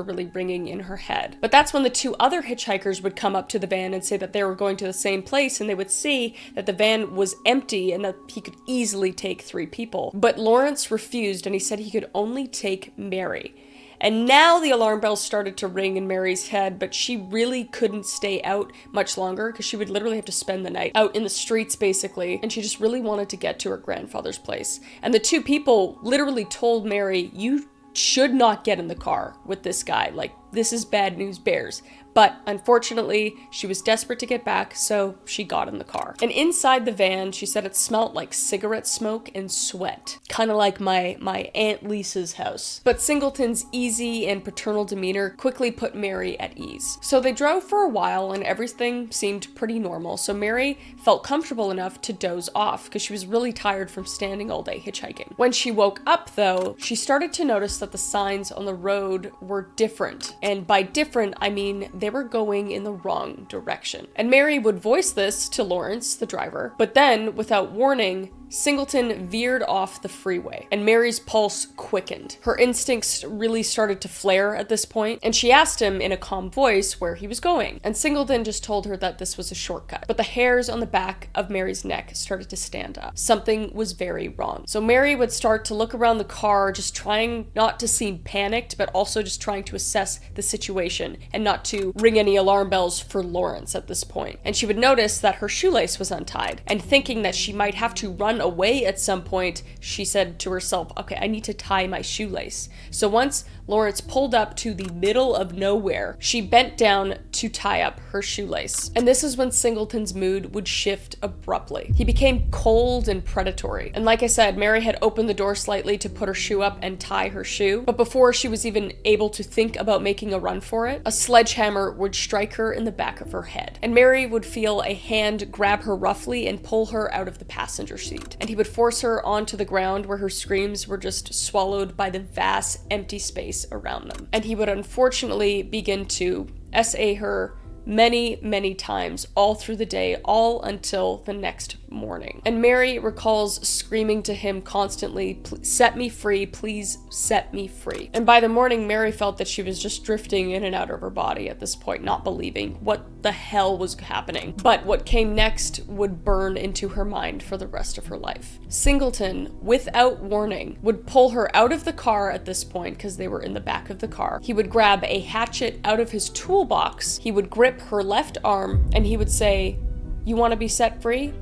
really ringing in her head. But that's when the two other hitchhikers would come up to the van and say that they were going to the same place, and they would see that the van was empty and that he could easily take 3 people. But Lawrence refused, and he said he could only take Mary. And now the alarm bells started to ring in Mary's head, but she really couldn't stay out much longer because she would literally have to spend the night out in the streets, basically. And she just really wanted to get to her grandfather's place. And the 2 people literally told Mary, "You should not get in the car with this guy. Like, this is bad news bears." But unfortunately, she was desperate to get back, so she got in the car. And inside the van, she said it smelled like cigarette smoke and sweat. Kind of like my Aunt Lisa's house. But Singleton's easy and paternal demeanor quickly put Mary at ease. So they drove for a while and everything seemed pretty normal. So Mary felt comfortable enough to doze off because she was really tired from standing all day hitchhiking. When she woke up though, she started to notice that the signs on the road were different. And by different, I mean they were going in the wrong direction. And Mary would voice this to Lawrence, the driver, but then, without warning, Singleton veered off the freeway, and Mary's pulse quickened. Her instincts really started to flare at this point, and she asked him in a calm voice where he was going, and Singleton just told her that this was a shortcut. But the hairs on the back of Mary's neck started to stand up. Something was very wrong. So Mary would start to look around the car, just trying not to seem panicked, but also just trying to assess the situation and not to ring any alarm bells for Lawrence at this point. And she would notice that her shoelace was untied, and thinking that she might have to run away at some point, she said to herself, okay, I need to tie my shoelace. So once Lawrence pulled up to the middle of nowhere, she bent down to tie up her shoelace. And this is when Singleton's mood would shift abruptly. He became cold and predatory. And like I said, Mary had opened the door slightly to put her shoe up and tie her shoe. But before she was even able to think about making a run for it, a sledgehammer would strike her in the back of her head. And Mary would feel a hand grab her roughly and pull her out of the passenger seat. And he would force her onto the ground where her screams were just swallowed by the vast empty space around them. And he would unfortunately begin to SA her many times all through the day, all until the next morning. And Mary recalls screaming to him constantly, set me free, please set me free. And by the morning, Mary felt that she was just drifting in and out of her body at this point, not believing what the hell was happening. But what came next would burn into her mind for the rest of her life. Singleton, without warning, would pull her out of the car at this point because they were in the back of the car. He would grab a hatchet out of his toolbox. He would grip her left arm and he would say, "You want to be set free?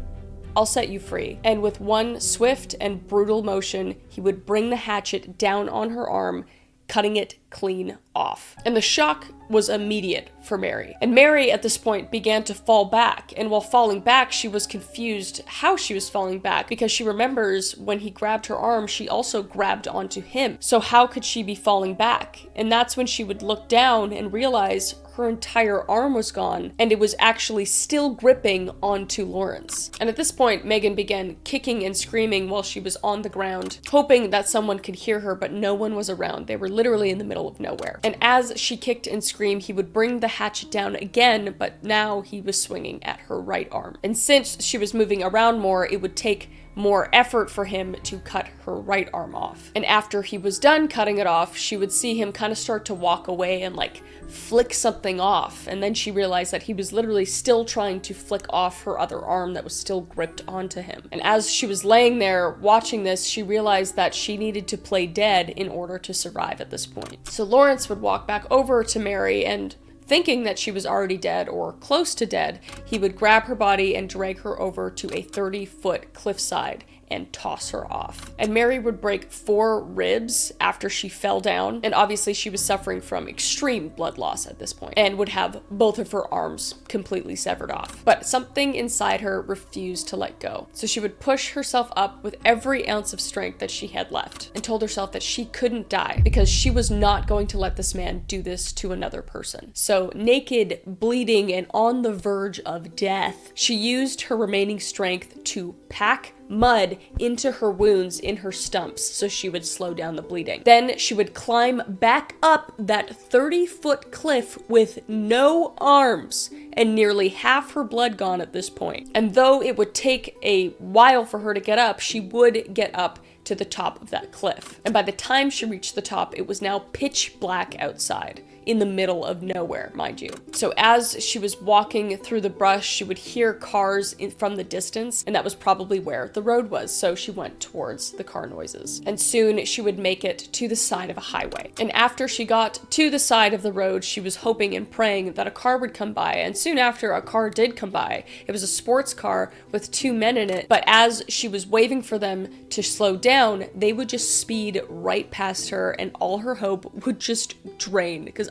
I'll set you free." And with one swift and brutal motion, he would bring the hatchet down on her arm, cutting it clean off. And the shock was immediate for Mary. And Mary at this point began to fall back. And while falling back, she was confused how she was falling back because she remembers when he grabbed her arm, she also grabbed onto him. So how could she be falling back? And that's when she would look down and realize her entire arm was gone and it was actually still gripping onto Lawrence. And at this point, Megan began kicking and screaming while she was on the ground, hoping that someone could hear her, but no one was around. They were literally in the middle of nowhere. And as she kicked and screamed, he would bring the hatchet down again, but now he was swinging at her right arm. And since she was moving around more, it would take more effort for him to cut her right arm off. And after he was done cutting it off, she would see him kind of start to walk away and like flick something off. And then she realized that he was literally still trying to flick off her other arm that was still gripped onto him. And as she was laying there watching this, she realized that she needed to play dead in order to survive at this point. So Lawrence would walk back over to Mary and, thinking that she was already dead or close to dead, he would grab her body and drag her over to a 30-foot cliffside and toss her off. And Mary would break 4 ribs after she fell down, and obviously she was suffering from extreme blood loss at this point and would have both of her arms completely severed off. But something inside her refused to let go. So she would push herself up with every ounce of strength that she had left and told herself that she couldn't die because she was not going to let this man do this to another person. So naked, bleeding, and on the verge of death, she used her remaining strength to pack mud into her wounds in her stumps so she would slow down the bleeding. Then she would climb back up that 30-foot cliff with no arms and nearly half her blood gone at this point. And though it would take a while for her to get up, she would get up to the top of that cliff. And by the time she reached the top, it was now pitch black outside, in the middle of nowhere, mind you. So as she was walking through the brush, she would hear cars from the distance, and that was probably where the road was, so she went towards the car noises. And soon she would make it to the side of a highway. And after she got to the side of the road, she was hoping and praying that a car would come by, and soon after a car did come by. It was a sports car with 2 men in it, but as she was waving for them to slow down, they would just speed right past her, and all her hope would just drain, because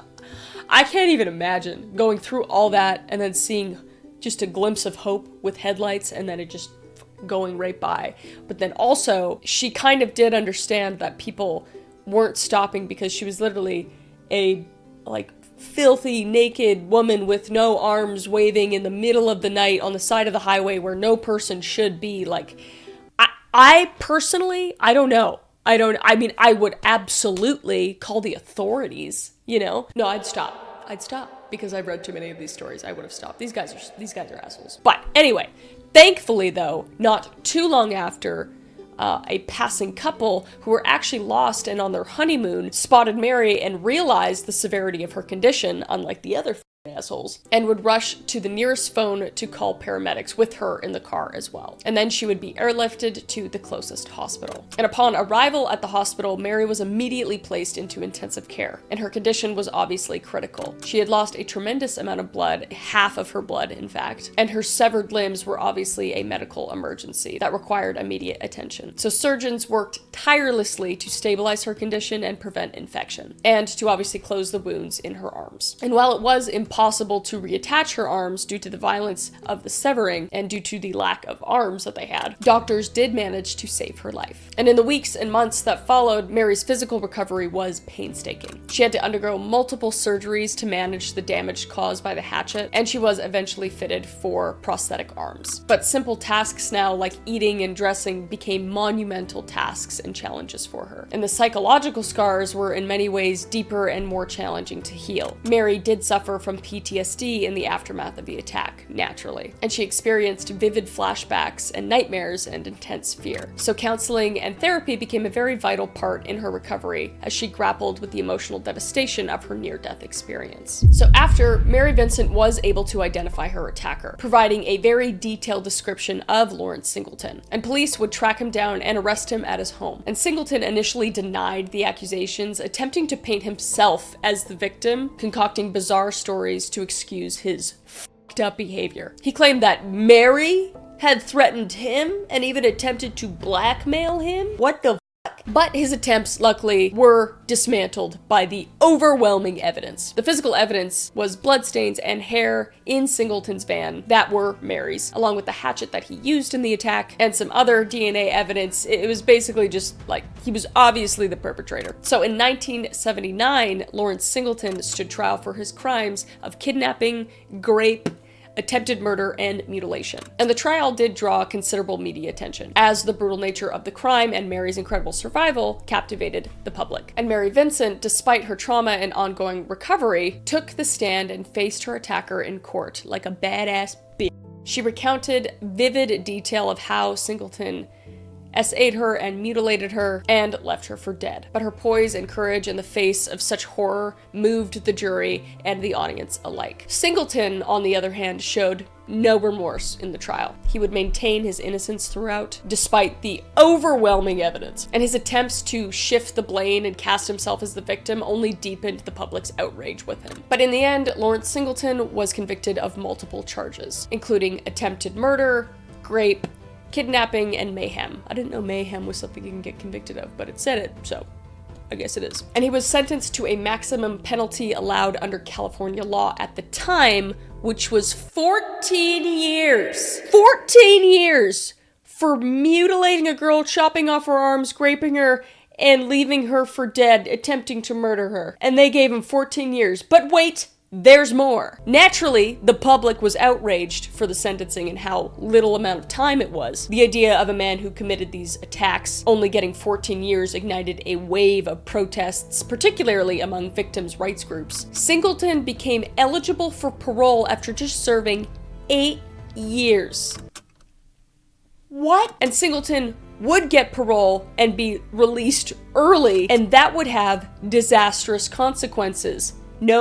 I can't even imagine going through all that and then seeing just a glimpse of hope with headlights and then it just going right by. But then also, she kind of did understand that people weren't stopping because she was literally a, like, filthy, naked woman with no arms waving in the middle of the night on the side of the highway where no person should be. Like, I personally, I don't know. I mean, I would absolutely call the authorities, you know? No, I'd stop because I've read too many of these stories. I would have stopped. These guys are assholes. But anyway, thankfully though, not too long after, a passing couple who were actually lost and on their honeymoon spotted Mary and realized the severity of her condition, unlike the other assholes, and would rush to the nearest phone to call paramedics with her in the car as well. And then she would be airlifted to the closest hospital. And upon arrival at the hospital, Mary was immediately placed into intensive care, and her condition was obviously critical. She had lost a tremendous amount of blood, half of her blood in fact, and her severed limbs were obviously a medical emergency that required immediate attention. So surgeons worked tirelessly to stabilize her condition and prevent infection, and to obviously close the wounds in her arms. And while it was impossible to reattach her arms due to the violence of the severing and due to the lack of arms that they had, doctors did manage to save her life. And in the weeks and months that followed, Mary's physical recovery was painstaking. She had to undergo multiple surgeries to manage the damage caused by the hatchet, and she was eventually fitted for prosthetic arms. But simple tasks now, like eating and dressing, became monumental tasks and challenges for her. And the psychological scars were in many ways deeper and more challenging to heal. Mary did suffer from PTSD in the aftermath of the attack, naturally, and she experienced vivid flashbacks and nightmares and intense fear. So counseling and therapy became a very vital part in her recovery as she grappled with the emotional devastation of her near-death experience. So after, Mary Vincent was able to identify her attacker, providing a very detailed description of Lawrence Singleton, and police would track him down and arrest him at his home. And Singleton initially denied the accusations, attempting to paint himself as the victim, concocting bizarre stories to excuse his fucked up behavior. He claimed that Mary had threatened him and even attempted to blackmail him. What the fuck? But his attempts, luckily, were dismantled by the overwhelming evidence. The physical evidence was bloodstains and hair in Singleton's van that were Mary's, along with the hatchet that he used in the attack and some other DNA evidence. It was basically just like, he was obviously the perpetrator. So in 1979, Lawrence Singleton stood trial for his crimes of kidnapping, grape, attempted murder, and mutilation. And the trial did draw considerable media attention, as the brutal nature of the crime and Mary's incredible survival captivated the public. And Mary Vincent, despite her trauma and ongoing recovery, took the stand and faced her attacker in court like a badass bitch. She recounted vivid detail of how Singleton essayed her and mutilated her and left her for dead. But her poise and courage in the face of such horror moved the jury and the audience alike. Singleton, on the other hand, showed no remorse in the trial. He would maintain his innocence throughout, despite the overwhelming evidence, and his attempts to shift the blame and cast himself as the victim only deepened the public's outrage with him. But in the end, Lawrence Singleton was convicted of multiple charges, including attempted murder, grape, kidnapping, and mayhem. I didn't know mayhem was something you can get convicted of, but it said it, so I guess it is. And he was sentenced to a maximum penalty allowed under California law at the time, which was 14 years. 14 years for mutilating a girl, chopping off her arms, raping her, and leaving her for dead, attempting to murder her. And they gave him 14 years. But wait, there's more. Naturally, the public was outraged for the sentencing and how little amount of time it was. The idea of a man who committed these attacks only getting 14 years ignited a wave of protests, particularly among victims' rights groups. Singleton became eligible for parole after just serving 8 years. What? And Singleton would get parole and be released early, and that would have disastrous consequences. No